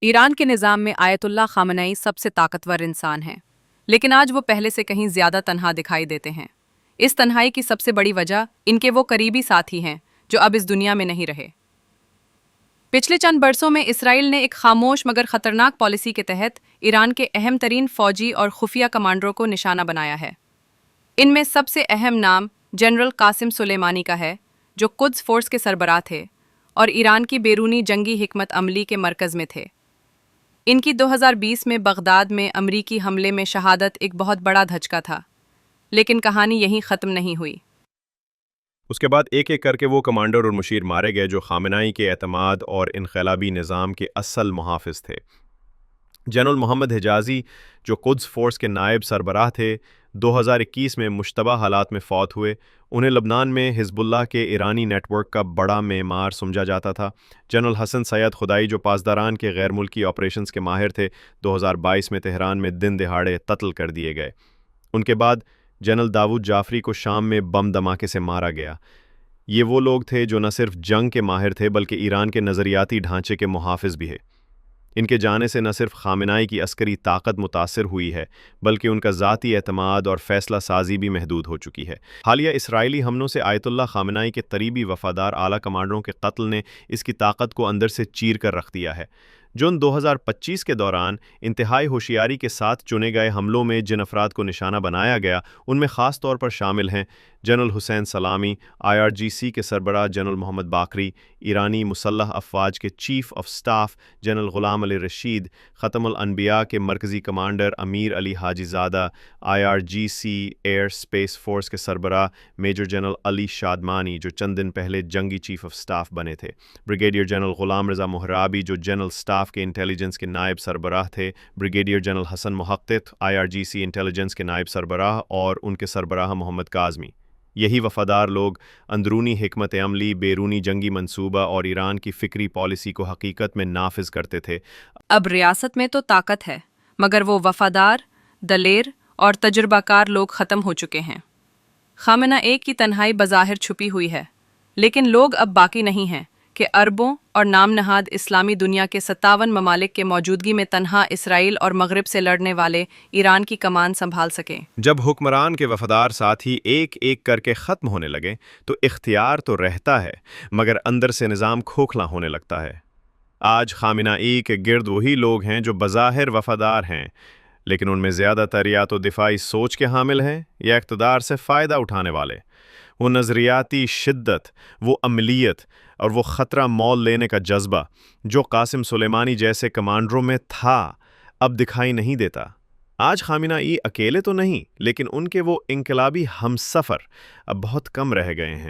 Iran के निज़ाम में ayatollah Khamenei सबसे ताकतवर इंसान हैं, लेकिन आज वो पहले से कहीं ज़्यादा तन्हा दिखाई देते हैं। इस तन्हाई की सबसे बड़ी वजह इनके वो करीबी साथी हैं जो अब इस दुनिया में नहीं रहे। पिछले चंद बरसों में इसराइल ने एक खामोश मगर खतरनाक पॉलिसी के तहत ईरान के अहम तरीन फौजी और खुफिया कमांडरों को निशाना बनाया है। इनमें सबसे अहम नाम जनरल कासिम सुलेमानी का है, जो कुद्स फोर्स के सरबराह थे और ईरान की बैरूनी जंगी हिकमत अमली के मरकज़ में थे। इनकी 2020 में बगदाद में अमरीकी हमले में शहादत एक बहुत बड़ा धचका था, लेकिन कहानी यहीं ख़त्म नहीं हुई। उसके बाद एक एक करके वो कमांडर और मुशीर मारे गए जो खामेनेई के एतमाद और इनकलाबी निज़ाम के असल मुहाफ़िज़ थे। जनरल मोहम्मद हिजाज़ी, जो कुद्स फोर्स के नायब सरबराह थे, 2021 में मुश्तबा हालात में फौत हुए। उन्हें लबनान में हिज़्बुल्लाह के ईरानी नेटवर्क का बड़ा मेमार समझा जाता था। जनरल हसन सैयद खुदाई, जो पासदारान के गैर मुल्की ऑपरेशंस के माहिर थे, 2022 में तेहरान में दिन दिहाड़े कत्ल कर दिए गए। उनके बाद जनरल दाऊद जाफरी को शाम में बम धमाके से मारा गया। ये वो लोग थे जो न सिर्फ जंग के माहिर थे बल्कि ईरान के नज़रियाती ढांचे के मुहाफ़िज़ भी है। इनके जाने से न सिर्फ खामेनेई की अस्करी ताकत मुतासिर हुई है बल्कि उनका ज़ाती एतमाद और फ़ैसला साजी भी महदूद हो चुकी है। हालिया इसराइली हमलों से आयतुल्ला खामेनेई के करीबी वफ़ादार आला कमांडरों के कत्ल ने इसकी ताकत को अंदर से चीर कर रख दिया है। जून 2025 के दौरान इंतहाई होशियारी के साथ चुने गए हमलों में जिन अफराद को निशाना बनाया गया उनमें ख़ास तौर पर शामिल हैं जनरल हुसैन सलामी, IRGC के सरबराह जनरल मोहम्मद बाकरी, ईरानी मुसल्लह अफवाज के chief of staff general Gholam Ali Rashid, ख़तमुल अनबिया के मरकज़ी commander Amir Ali Hajizadeh, IRGC aerospace force के सरबराह मेजर जनरल अली शादमानी, जो चंद दिन पहले जंगी चीफ ऑफ स्टाफ बने थे, ब्रिगेडियर जनरल ग़ुलाम रज़ा मुहराबी, जो जनरल स्टाफ के इंटेलिजेंस के नायब सरबराह थे, brigadier general Hassan Mohaghegh, IRGC intelligence के नायब सरबराह, और उनके सरबराह मोहम्मद काज़मी। यही वफ़ादार लोग अंदरूनी हिकमत अमली, बैरूनी जंगी मंसूबा और ईरान की फ़िक्री पॉलिसी को हकीकत में नाफिज करते थे। अब रियासत में तो ताकत है, मगर वो वफ़ादार, दलेर और तजुर्बाकार लोग ख़त्म हो चुके हैं। खामेनेई की तन्हाई बज़ाहिर छुपी हुई है, लेकिन लोग अब बाकी नहीं हैं कि अरबों और नाम नहाद इस्लामी दुनिया के 57 ममालिक के मौजूदगी में तन्हा इसराइल और मगरिब से लड़ने वाले ईरान की कमान संभाल सकें। जब हुक्मरान के वफ़ादार साथी एक एक करके ख़त्म होने लगे तो इख्तियार तो रहता है, मगर अंदर से निज़ाम खोखला होने लगता है। आज खामेनेई के गिर्द वही लोग हैं जो बज़ाहिर वफ़ादार हैं, लेकिन उनमें ज़्यादातर या तो दिफाई सोच के हामिल हैं या इक़्तिदार से फ़ायदा उठाने वाले। वो नज़रियाती शिद्दत, वो अमलियत और वो ख़तरा मोल लेने का जज्बा जो कासिम सुलेमानी जैसे कमांडरों में था, अब दिखाई नहीं देता। आज खामेनेई अकेले तो नहीं, लेकिन उनके वो इनकलाबी हमसफ़र अब बहुत कम रह गए हैं।